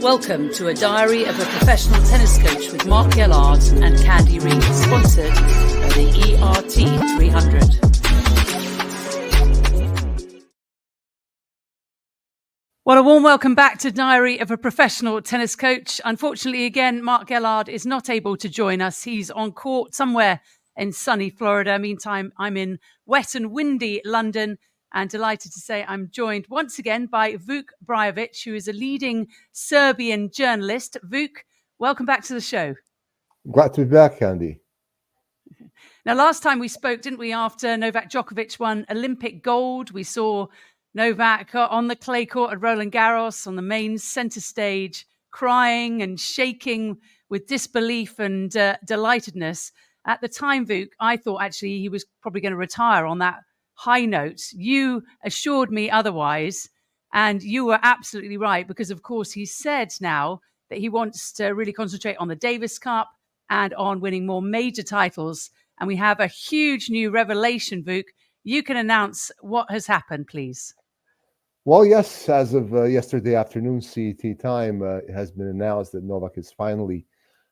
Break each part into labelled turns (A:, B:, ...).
A: Welcome to A Diary of a Professional Tennis Coach with Mark Gellard and Candy Reid, sponsored by the ERT 300. Well, a warm welcome back to Diary of a Professional Tennis Coach. Unfortunately, again, Mark Gellard is not able to join us. He's on court somewhere in sunny Florida. Meantime, I'm in wet and windy London, and delighted to say I'm joined once again by Vuk Brajovic, who is a leading Serbian journalist. Vuk, welcome back to the show.
B: Glad to be back, Candy.
A: Now, last time we spoke, didn't we, after Novak Djokovic won Olympic gold? We saw Novak on the clay court at Roland Garros on the main centre stage, crying and shaking with disbelief and delightedness. At the time, Vuk, I thought actually he was probably going to retire on that high note. You assured me otherwise, and you were absolutely right, because of course he said now that he wants to really concentrate on the Davis Cup and on winning more major titles. And we have a huge new revelation, Vuk. You can announce what has happened, please.
B: Well, yes, as of yesterday afternoon CET time, it has been announced that Novak has finally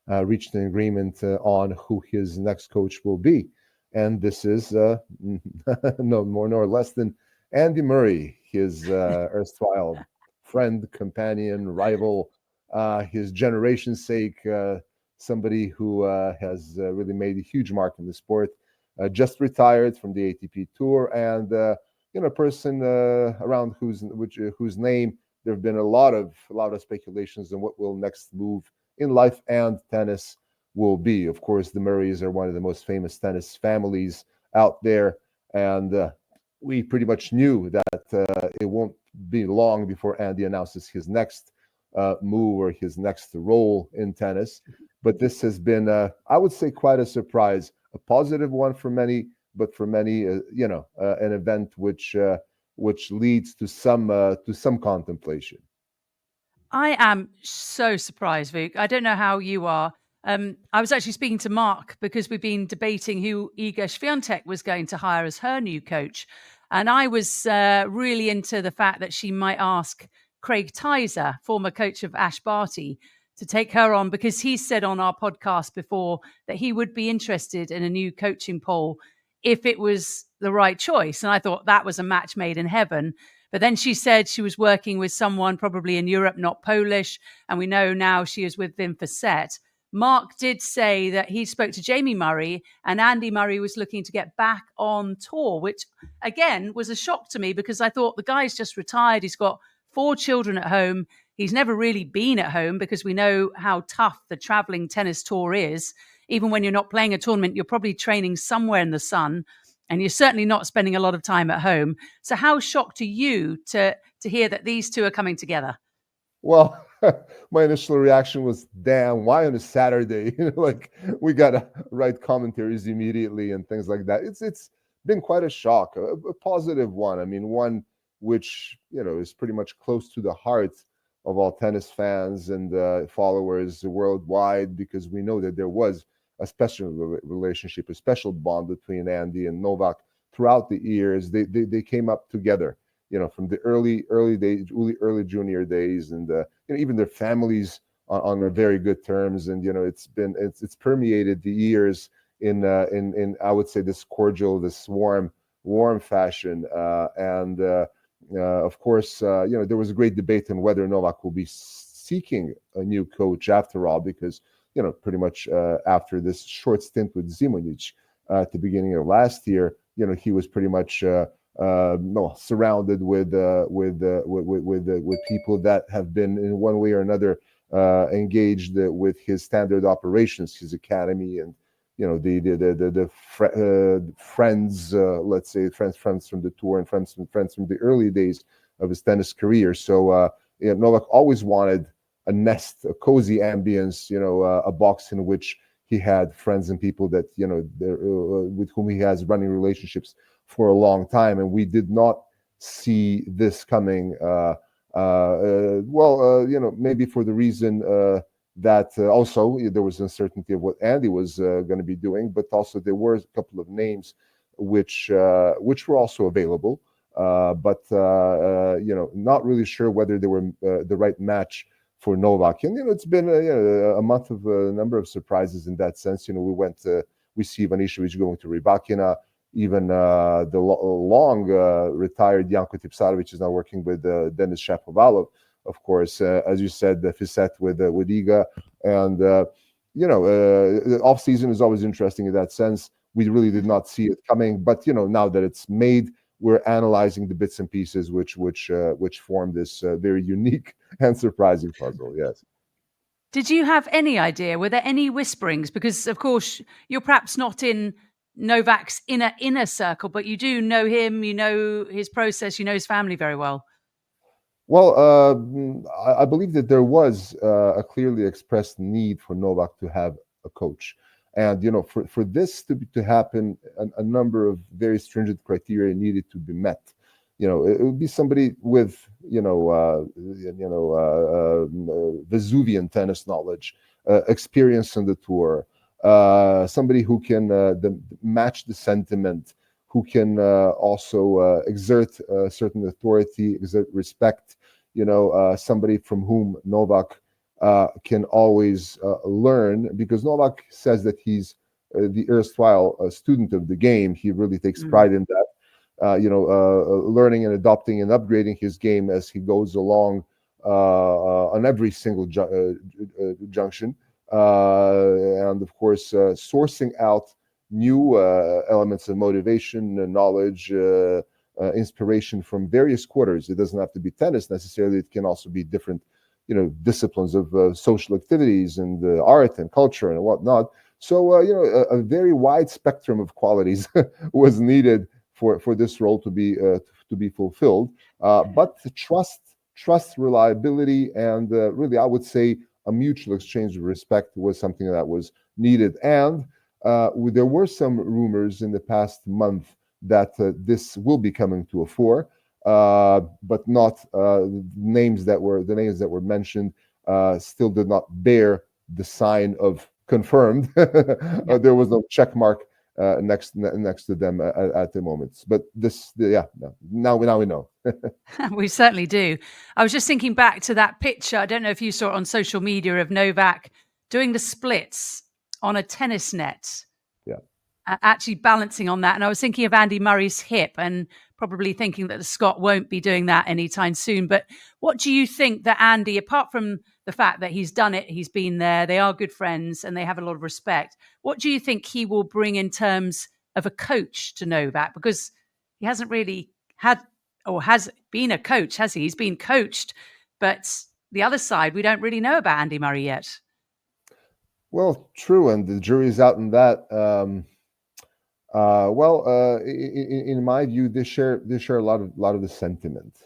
B: reached an agreement on who his next coach will be. And this is no more nor less than Andy Murray, his erstwhile friend, companion, rival, his generation's sake, somebody who has really made a huge mark in the sport, just retired from the ATP Tour, and a person around whose name there have been a lot of speculations on what will next move in life and tennis will be. Of course, the Murrays are one of the most famous tennis families out there, and we pretty much knew that it won't be long before Andy announces his next move or his next role in tennis. But this has been, I would say, quite a surprise, a positive one for many, but for many, an event which leads to some contemplation.
A: I am so surprised, Vuk. I don't know how you are. I was actually speaking to Mark because we've been debating who Iga Swiatek was going to hire as her new coach. And I was really into the fact that she might ask Craig Tyser, former coach of Ash Barty, to take her on, because he said on our podcast before that he would be interested in a new coaching poll if it was the right choice. And I thought that was a match made in heaven. But then she said she was working with someone probably in Europe, not Polish. And we know now she is with Wim Fissette. Mark did say that he spoke to Jamie Murray, and Andy Murray was looking to get back on tour, which again was a shock to me, because I thought the guy's just retired. He's got 4 children at home. He's never really been at home, because we know how tough the traveling tennis tour is. Even when you're not playing a tournament, you're probably training somewhere in the sun, and you're certainly not spending a lot of time at home. So how shocked are you to hear that these two are coming together?
B: Well, my initial reaction was, damn, why on a Saturday? Like, we got to write commentaries immediately and things like that. It's been quite a shock, a positive one. I mean, one which, is pretty much close to the heart of all tennis fans and followers worldwide, because we know that there was a special relationship, a special bond between Andy and Novak throughout the years. They came up together, from the early days, early junior days, and even their families on very good terms. And it's permeated the years in I would say this cordial, this warm fashion. Of course, there was a great debate on whether Novak will be seeking a new coach after all, because pretty much after this short stint with Zimonjic at the beginning of last year, he was pretty much surrounded with people that have been in one way or another engaged with his standard operations, his academy, and the friends, let's say friends from the tour and friends from the early days of his tennis career. So Novak always wanted a nest, a cozy ambience, a box in which he had friends and people that with whom he has running relationships for a long time, and we did not see this coming. Maybe for the reason that also there was uncertainty of what Andy was going to be doing, but also there were a couple of names which were also available, but not really sure whether they were the right match for Novak. And it's been a month of a number of surprises in that sense. We see Ivanišević going to Rybakina. Even the long retired Janko Tipsarevic is now working with Denis Shapovalov. Of course, as you said, the Fisset with Iga. And, the off season is always interesting in that sense. We really did not see it coming. But, now that it's made, we're analyzing the bits and pieces which form this very unique and surprising puzzle. Yes.
A: Did you have any idea? Were there any whisperings? Because, of course, you're perhaps not in Novak's inner circle, but you do know him, you know his process, you know his family very well.
B: Well, I believe that there was a clearly expressed need for Novak to have a coach. And, for this to happen, a number of very stringent criteria needed to be met. It would be somebody with, Vesuvian tennis knowledge, experience on the tour, somebody who can match the sentiment, who can also exert certain authority, exert respect. Somebody from whom Novak can always learn, because Novak says that he's the erstwhile student of the game. He really takes pride in that. Learning and adopting and upgrading his game as he goes along on every single junction, and of course sourcing out new elements of motivation, knowledge, inspiration from various quarters. It doesn't have to be tennis necessarily. It can also be different, disciplines of social activities and art and culture and whatnot. So, a very wide spectrum of qualities was needed for this role to be fulfilled. But trust, reliability, and really, I would say a mutual exchange of respect was something that was needed. And there were some rumors in the past month that this will be coming to a fore, but not the names that were mentioned still did not bear the sign of confirmed. There was no check mark next to them at the moment. But now we know.
A: We certainly do. I was just thinking back to that picture. I don't know if you saw it on social media of Novak doing the splits on a tennis net.
B: Yeah.
A: Actually balancing on that. And I was thinking of Andy Murray's hip and probably thinking that the Scot won't be doing that anytime soon. But what do you think that Andy, apart from the fact that he's done it, he's been there, they are good friends and they have a lot of respect, what do you think he will bring in terms of a coach to Novak? Because he hasn't really had or has been a coach, has he? He's been coached, but the other side, we don't really know about Andy Murray yet.
B: Well, true, and the jury's out on that. In my view, they share a lot of the sentiment.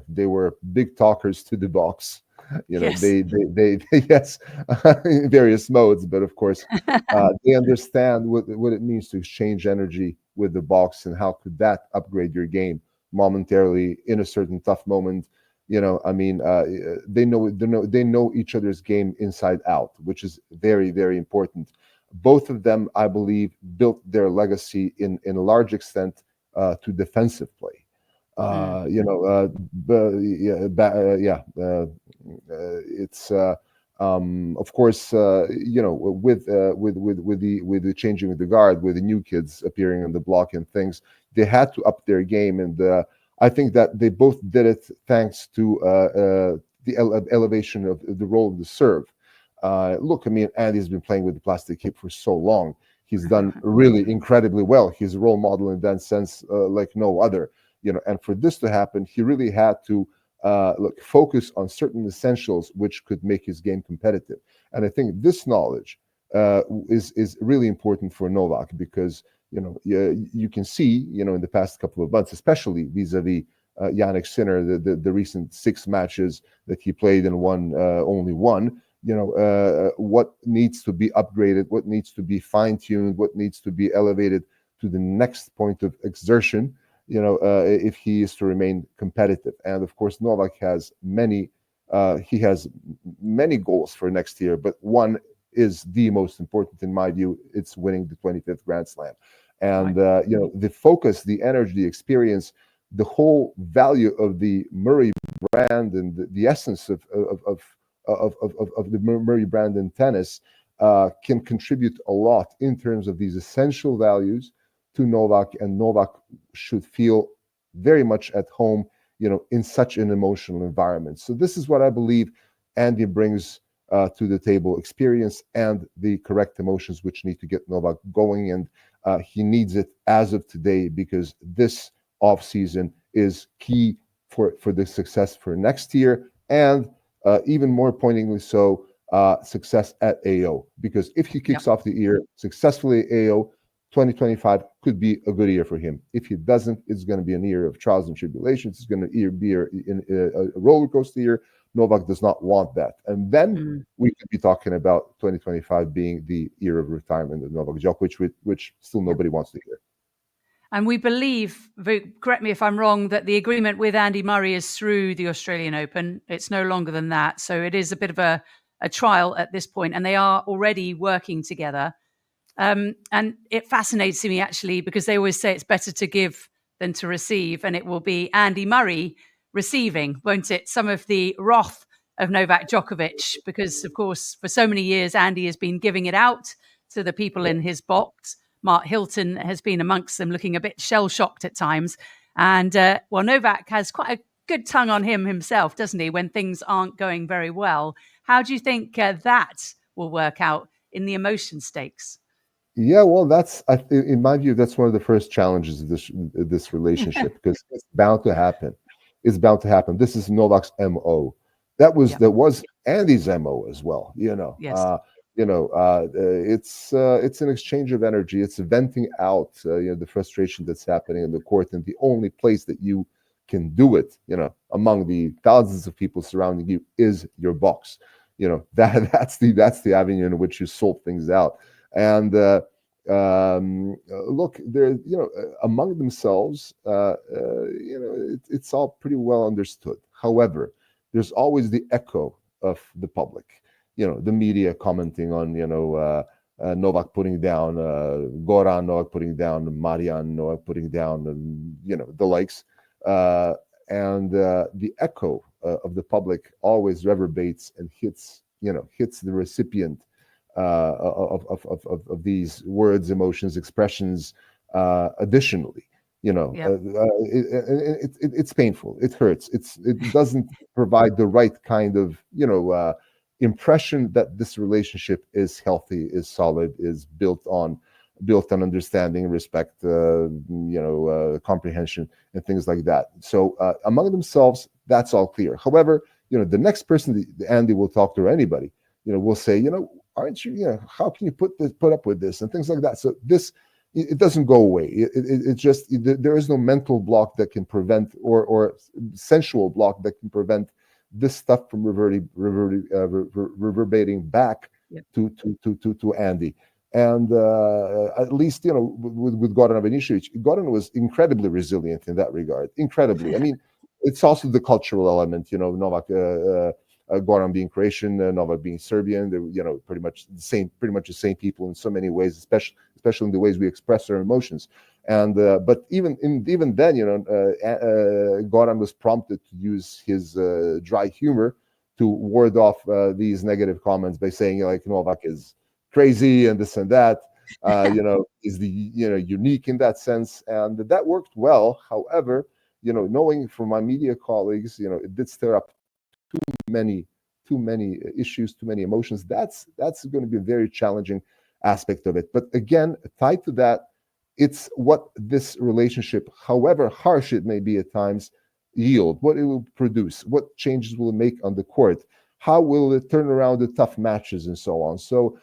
B: They were big talkers to the box.
A: Yes.
B: They yes, in various modes, but of course, they understand what it means to exchange energy with the box and how could that upgrade your game momentarily in a certain tough moment. They know each other's game inside out, which is very, very important. Both of them, I believe, built their legacy in a large extent to defensive play. It's of course with the changing of the guard, with the new kids appearing on the block and things, they had to up their game, and I think that they both did it thanks to the elevation of the role of the serve. Andy's been playing with the plastic hip for so long. He's done really incredibly well. He's a role model in that sense, like no other. And for this to happen, he really had to focus on certain essentials which could make his game competitive. And I think this knowledge is really important for Novak, because you can see in the past couple of months, especially vis-a-vis Jannik Sinner, the recent 6 matches that he played and won only one. What needs to be upgraded, what needs to be fine-tuned, what needs to be elevated to the next point of exertion, if he is to remain competitive. And of course, Novak has many goals for next year, but one is the most important in my view. It's winning the 25th Grand Slam. And the focus, the energy, the experience, the whole value of the Murray brand and the essence of of the Murray brand in tennis can contribute a lot in terms of these essential values to Novak, and Novak should feel very much at home, in such an emotional environment. So this is what I believe Andy brings to the table: experience and the correct emotions, which need to get Novak going. And he needs it as of today, because this off season is key for the success for next year, and even more pointingly so, success at AO. Because if he kicks off the year successfully at AO, 2025 could be a good year for him. If he doesn't, it's going to be a year of trials and tribulations. It's going to be a roller coaster year. Novak does not want that. And then we could be talking about 2025 being the year of retirement of Novak Djokovic, which still nobody wants to hear.
A: And we believe, Vuk, correct me if I'm wrong, that the agreement with Andy Murray is through the Australian Open. It's no longer than that. So it is a bit of a trial at this point, and they are already working together. And it fascinates me, actually, because they always say it's better to give than to receive. And it will be Andy Murray receiving, won't it, some of the wrath of Novak Djokovic? Because, of course, for so many years, Andy has been giving it out to the people in his box. Mark Hilton has been amongst them, looking a bit shell-shocked at times. And, Novak has quite a good tongue on him himself, doesn't he, when things aren't going very well? How do you think that will work out in the emotion stakes?
B: Yeah, well, in my view, that's one of the first challenges of this relationship, because it's bound to happen. It's bound to happen. This is Novak's MO. That was Andy's MO as well.
A: Yes.
B: It's an exchange of energy. It's venting out the frustration that's happening in the court, and the only place that you can do it, among the thousands of people surrounding you, is your box. That's the avenue in which you sort things out. And look, they're among themselves. It's all pretty well understood. However, there's always the echo of the public. The media commenting on Novak putting down Goran, Novak putting down Marian, Novak putting down the likes, and the echo of the public always reverberates and hits the recipient of these words, emotions, expressions. Additionally, it's painful. It hurts. It doesn't provide the right kind of impression that this relationship is healthy, is solid, is built on understanding, respect, comprehension, and things like that. So among themselves, that's all clear. However, the next person that Andy will talk to, or anybody, will say, aren't you, how can you put up with this, and things like that. So it doesn't go away. It just, there is no mental block that can prevent, or sensual block that can prevent this stuff from reverberating back to Andy. And at least, with Goran Ivanišević, Goran was incredibly resilient in that regard. Incredibly. I mean, it's also the cultural element. Novak, Goran being Croatian, Novak being Serbian. They're, pretty much the same people in so many ways, especially in the ways we express our emotions. And but even then, Goran was prompted to use his dry humor to ward off these negative comments by saying, Novak is crazy and this and that. Is the unique in that sense, and that worked well. However, knowing from my media colleagues, it did stir up too many issues, too many emotions. That's going to be a very challenging aspect of it. But again, tied to that, it's what this relationship, however harsh it may be at times, yield, what it will produce, what changes will it make on the court, how will it turn around the tough matches, and so on. So,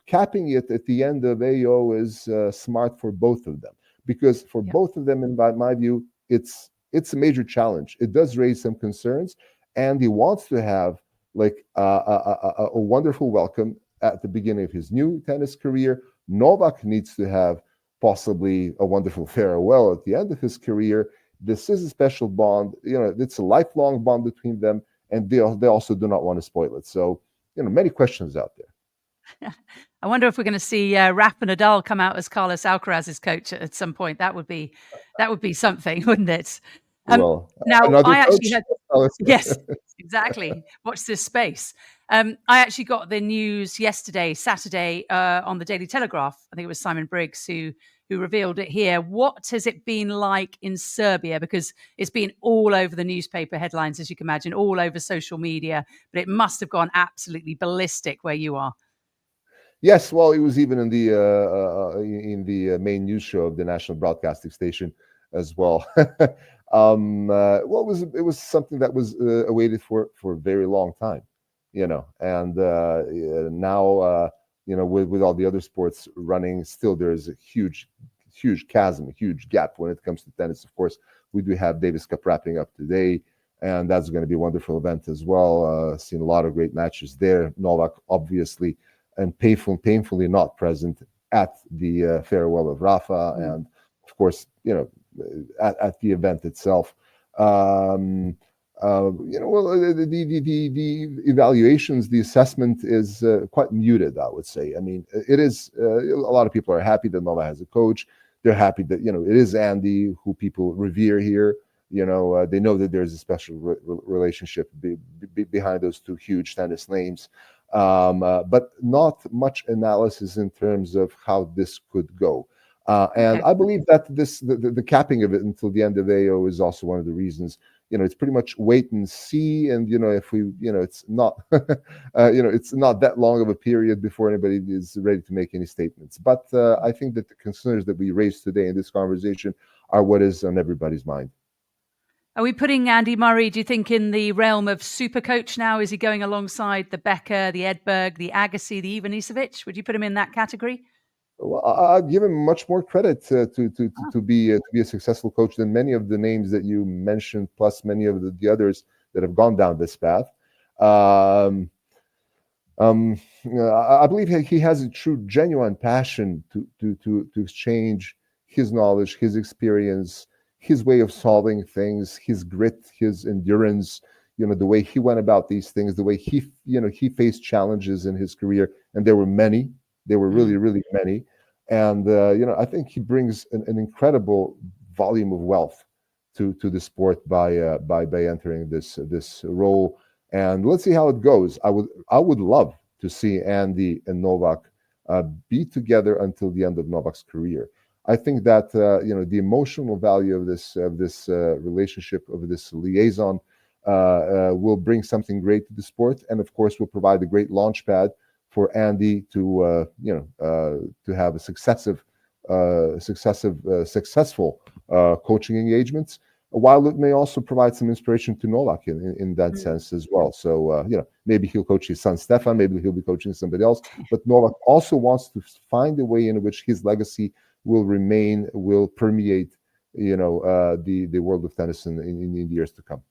B: capping it at the end of AO is smart for both of them, because for both of them, in my view, it's a major challenge. It does raise some concerns, and he wants to have a wonderful welcome at the beginning of his new tennis career. Novak needs to have possibly a wonderful farewell at the end of his career. This is a special bond. It's a lifelong bond between them, and they also do not want to spoil it. So, many questions out there.
A: I wonder if we're going to see Rafa Nadal come out as Carlos Alcaraz's coach at some point. That would be something, wouldn't it? Um,
B: Well,
A: now
B: another
A: I actually
B: coach?
A: had
B: Tell us.
A: yes, exactly. Watch this space. I actually got the news yesterday, Saturday, on the Daily Telegraph. I think it was Simon Briggs who revealed it here. What has it been like in Serbia? Because it's been all over the newspaper headlines, as you can imagine, all over social media. But it must have gone absolutely ballistic where you are.
B: Yes, well, it was even in the main news show of the national broadcasting station as well. Well, it was something that was awaited for a very long time, and now with all the other sports running, still there is a huge chasm, a huge gap when it comes to tennis. Of course, we do have Davis Cup wrapping up today, and that's going to be a wonderful event as well. Seen a lot of great matches there. Novak, obviously, and painfully not present at the farewell of Rafa,
A: Mm.
B: and of course, at the event itself. Well, the evaluations, the assessment is quite muted, I would say. I mean, it is a lot of people are happy that Nova has a coach. They're happy that it is Andy, who people revere here. They know that there's a special relationship behind those two huge tennis names, but not much analysis in terms of how this could go. And
A: Okay.
B: I believe that the capping of it until the end of AO is also one of the reasons. It's pretty much wait and see, and if we, it's not, it's not that long of a period before anybody is ready to make any statements. But I think that the concerns that we raised today in this conversation are what is on everybody's mind.
A: Are we putting Andy Murray, do you think, in the realm of super coach now? Is he going alongside the Becker, the Edberg, the Agassi, the Ivanisevic? Would you put him in that category?
B: Well, I'd give him much more credit to be a successful coach than many of the names that you mentioned, plus many of the others that have gone down this path. Um, I believe he has a true, genuine passion to exchange his knowledge, his experience, his way of solving things, his grit, his endurance. The way he went about these things, the way he faced challenges in his career, and there were many. There were really,
A: Mm.
B: really many, and I think he brings an incredible volume of wealth to the sport by entering this role, and let's see how it goes. I would love to see Andy and Novak be together until the end of Novak's career. I think that the emotional value of this relationship, of this liaison, will bring something great to the sport, and of course will provide a great launch pad for Andy to have a successful coaching engagements, while it may also provide some inspiration to Novak in that
A: Mm.
B: sense as well. So maybe he'll coach his son Stefan, maybe he'll be coaching somebody else. But Novak also wants to find a way in which his legacy will remain, will permeate, the world of tennis in the years to come.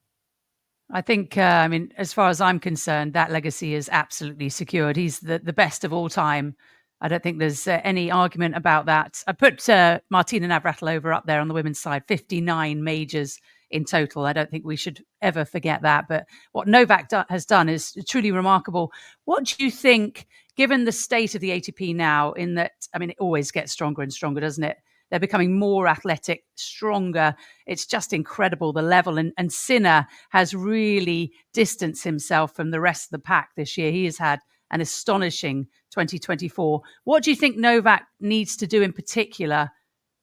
A: I think, I mean, as far as I'm concerned, that legacy is absolutely secured. He's the best of all time. I don't think there's any argument about that. I put Martina Navratilova up there on the women's side, 59 majors in total. I don't think we should ever forget that. But what Novak has done is truly remarkable. What do you think, given the state of the ATP now, in that, I mean, it always gets stronger and stronger, doesn't it? They're becoming more athletic, stronger. It's just incredible, the level. And Sinner has really distanced himself from the rest of the pack this year. He has had an astonishing 2024. What do you think Novak needs to do in particular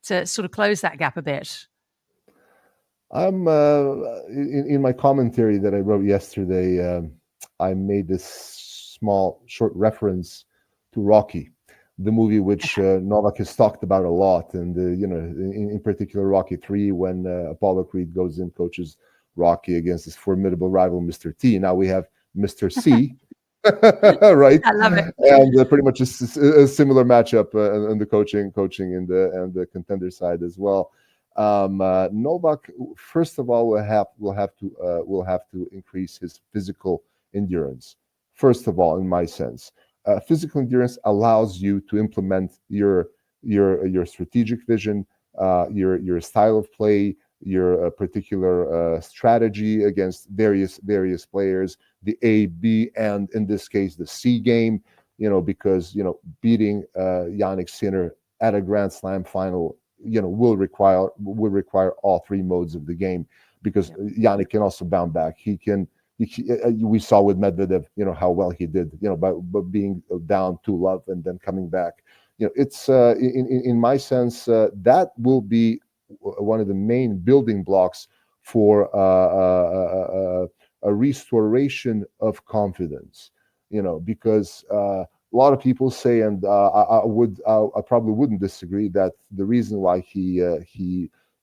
A: to sort of close that gap a bit?
B: I'm in my commentary that I wrote yesterday. I made this small, short reference to Rocky, the movie which Novak has talked about a lot, and in particular Rocky 3, when Apollo Creed goes in, coaches Rocky against his formidable rival Mr. T. Now we have Mr. C, right?
A: I love it.
B: And pretty much a similar matchup on the coaching and the contender side as well. Novak, first of all, will have to increase his physical endurance. First of all, in my sense, physical endurance allows you to implement your strategic vision, your style of play, your particular strategy against various players, the A, B, and in this case the C game. Because beating Yannick Sinner at a Grand Slam final will require all three modes of the game. because
A: Yeah.
B: Yannick can also bounce back. He can. We saw with Medvedev, how well he did, by being down 2-love and then coming back. It's in my sense that will be one of the main building blocks for a restoration of confidence. Because a lot of people say, and I probably wouldn't disagree, that the reason why he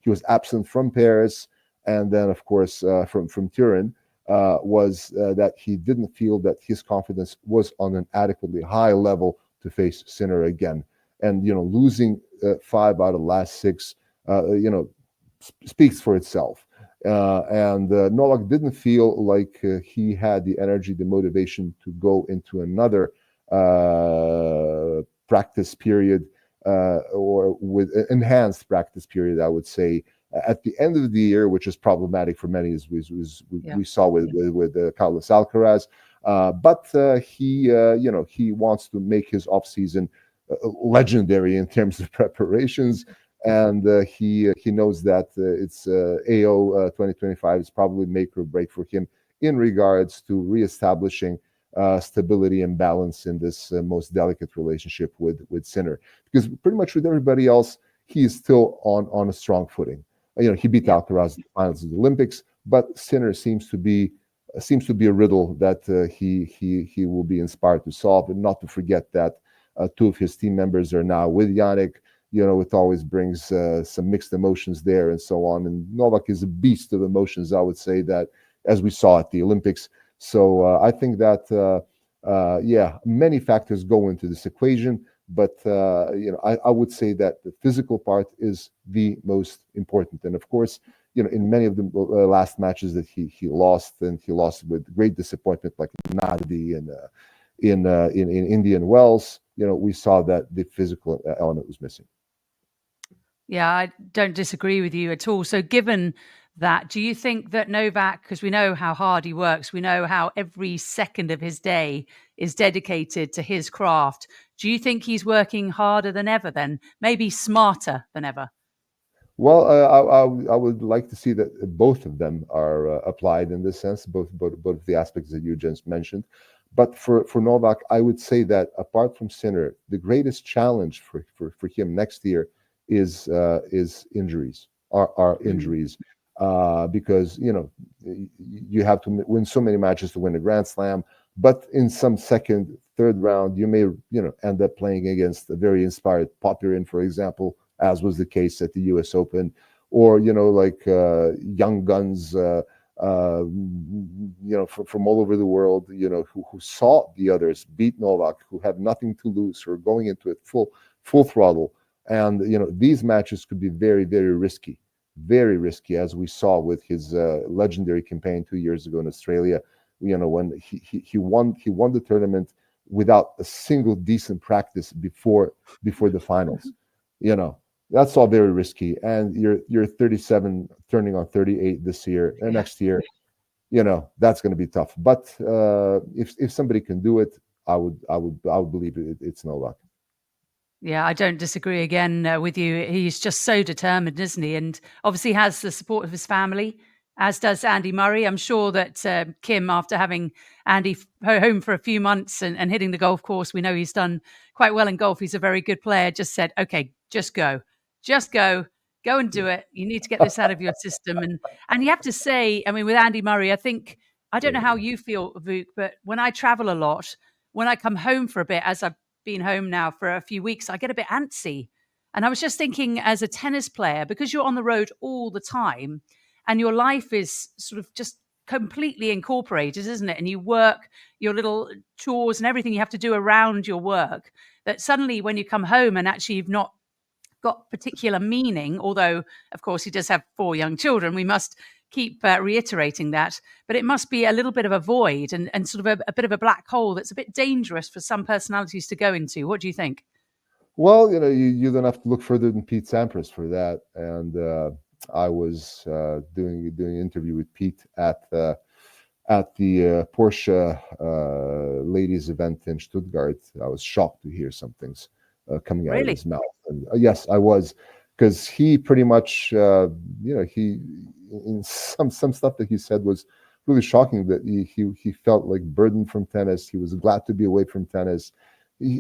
B: was absent from Paris and then of course from Turin was that he didn't feel that his confidence was on an adequately high level to face Sinner again. And losing 5 out of the last 6, speaks for itself. And Novak didn't feel like he had the energy, the motivation to go into another practice period, or with enhanced practice period, I would say, at the end of the year, which is problematic for many, as
A: Yeah.
B: we saw with Carlos Alcaraz. But he wants to make his off season legendary in terms of preparations, and he knows that it's AO 2025 is probably make or break for him in regards to reestablishing stability and balance in this most delicate relationship with Sinner, because pretty much with everybody else he is still on a strong footing. He beat
A: Yeah.
B: Alcaraz in the finals of the Olympics, but Sinner seems to be a riddle that he will be inspired to solve, and not to forget that 2 of his team members are now with Yannick. It always brings some mixed emotions there and so on. And Novak is a beast of emotions, I would say, that as we saw at the Olympics. So I think that many factors go into this equation, but I would say that the physical part is the most important. And of course, in many of the last matches that he lost, and he lost with great disappointment, like Nadi and in Indian Wells, we saw that the physical element was missing.
A: Yeah, I don't disagree with you at all. So, given that, do you think that Novak, because we know how hard he works, we know how every second of his day is dedicated to his craft, do you think he's working harder than ever then? Maybe smarter than ever?
B: Well, I would like to see that both of them are applied in this sense, both of the aspects that you just mentioned. But for Novak, I would say that apart from Sinner, the greatest challenge for him next year is injuries, are
A: Mm.
B: injuries, because you have to win so many matches to win a Grand Slam, but in some second, third round, you may end up playing against a very inspired Popyrin, for example, as was the case at the U.S. Open, or like young guns, from all over the world, who saw the others beat Novak, who have nothing to lose, who are going into it full throttle, and these matches could be very, very risky, as we saw with his legendary campaign 2 years ago in Australia. When he won the tournament without a single decent practice before the finals. You know, that's all very risky. And you're 37, turning on 38 this year and
A: Yeah.
B: next year. That's going to be tough. But if somebody can do it, I would believe it's Novak.
A: Yeah, I don't disagree again with you. He's just so determined, isn't he? And obviously has the support of his family, as does Andy Murray. I'm sure that Kim, after having Andy home for a few months and hitting the golf course, we know he's done quite well in golf. He's a very good player. Just said, okay, just go and do it. You need to get this out of your system. And you have to say, I mean, with Andy Murray, I don't know how you feel, Vuk, but when I travel a lot, when I come home for a bit, as I've been home now for a few weeks, I get a bit antsy. And I was just thinking, as a tennis player, because you're on the road all the time and your life is sort of just completely incorporated, isn't it? And you work your little chores and everything you have to do around your work, that suddenly when you come home and actually you've not got particular meaning, although, of course, he does have 4 young children. We must keep reiterating that. But it must be a little bit of a void and sort of a bit of a black hole that's a bit dangerous for some personalities to go into. What do you think?
B: Well, you don't have to look further than Pete Sampras for that. And I was doing an interview with Pete at the Porsche ladies event in Stuttgart. I was shocked to hear some things coming out of
A: Really?
B: his mouth. And yes, I was, because he pretty much, he in some stuff that he said was really shocking. That he felt like burdened from tennis. He was glad to be away from tennis.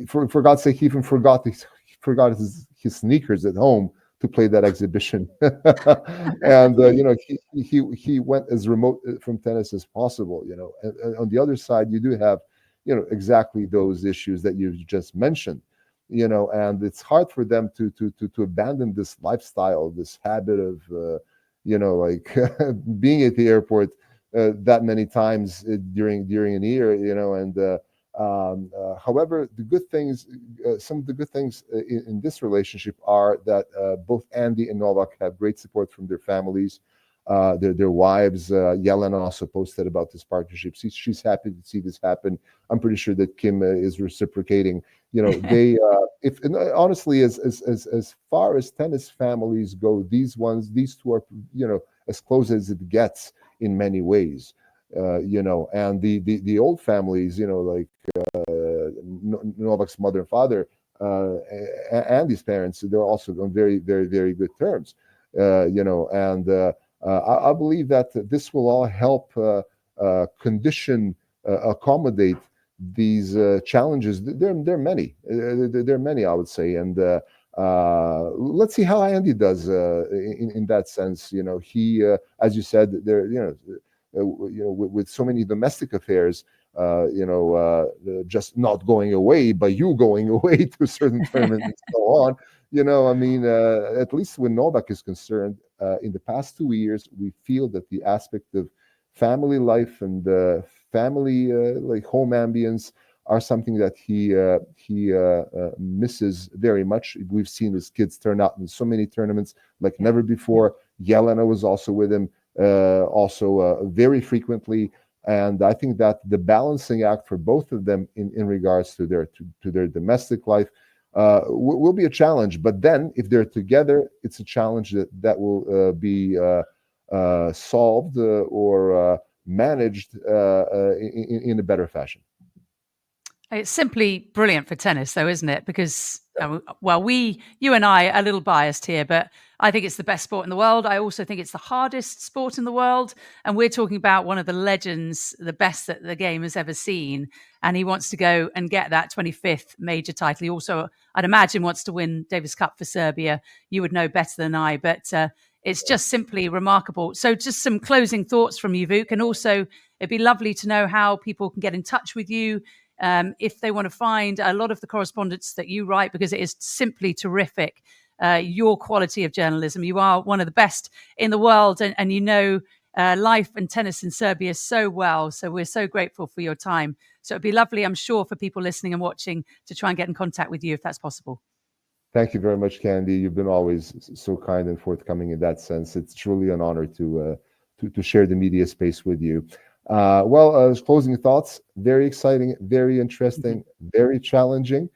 B: For God's sake, he even forgot his sneakers at home to play that exhibition. And he went as remote from tennis as possible. And on the other side, you do have exactly those issues that you just mentioned. And it's hard for them to abandon this lifestyle, this habit of like being at the airport that many times during an year. And however, the good things, some of the good things in this relationship are that both Andy and Novak have great support from their families, their wives. Yelena also posted about this partnership. She's happy to see this happen. I'm pretty sure that Kim is reciprocating. They, if and honestly, as far as tennis families go, these two are, as close as it gets in many ways. And the old families, like Novak's mother and father, Andy's parents, they're also on very, very, very good terms. And I believe that this will all help condition, accommodate these challenges. There are many. There are many, I would say. And let's see how Andy does in that sense. He, as you said, with so many domestic affairs, just not going away, but you going away to a certain tournament and so on. I mean, at least when Novak is concerned, in the past 2 years, we feel that the aspect of family life and family like home ambience are something that he misses very much. We've seen his kids turn out in so many tournaments like never before. Yelena was also with him, very frequently. And I think that the balancing act for both of them in regards to their domestic life will be a challenge. But then, if they're together, it's a challenge that will be solved or managed in a better fashion.
A: It's simply brilliant for tennis, though, isn't it? Because, well, you and I are a little biased here, but I think it's the best sport in the world. I also think it's the hardest sport in the world. And we're talking about one of the legends, the best that the game has ever seen. And he wants to go and get that 25th major title. He also, I'd imagine, wants to win Davis Cup for Serbia. You would know better than I, but it's just simply remarkable. So just some closing thoughts from you, Vuk. And also, it'd be lovely to know how people can get in touch with you. If they want to find a lot of the correspondence that you write, because it is simply terrific, your quality of journalism. You are one of the best in the world, and life and tennis in Serbia so well. So we're so grateful for your time. So it'd be lovely, I'm sure, for people listening and watching to try and get in contact with you if that's possible.
B: Thank you very much, Candy. You've been always so kind and forthcoming in that sense. It's truly an honor to share the media space with you. Closing thoughts, very exciting, very interesting, very challenging.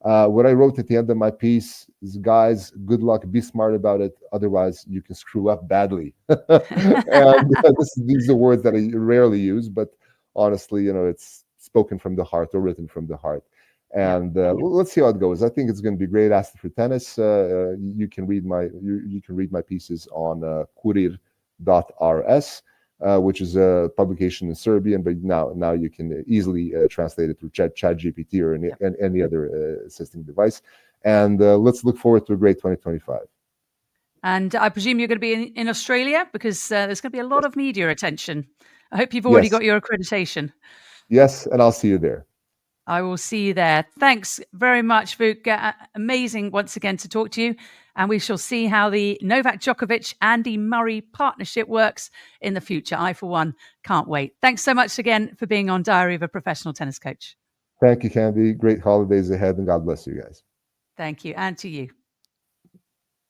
B: What I wrote at the end of my piece is, guys, good luck, be smart about it. Otherwise, you can screw up badly. And these are words that I rarely use, but honestly, it's spoken from the heart or written from the heart. And let's see how it goes. I think it's going to be a great asset for tennis. You can read my pieces on kurir.rs. Which is a publication in Serbian, but now you can easily translate it through ChatGPT or any other assisting device. And let's look forward to a great 2025.
A: And I presume you're going to be in Australia, because there's going to be a lot of media attention. I hope you've already got your accreditation.
B: Yes, and I'll see you there.
A: I will see you there. Thanks very much, Vuk. Amazing once again to talk to you. And we shall see how the Novak Djokovic, Andy Murray partnership works in the future. I, for one, can't wait. Thanks so much again for being on Diary of a Professional Tennis Coach.
B: Thank you, Candy. Great holidays ahead, and God bless you guys.
A: Thank you. And to you.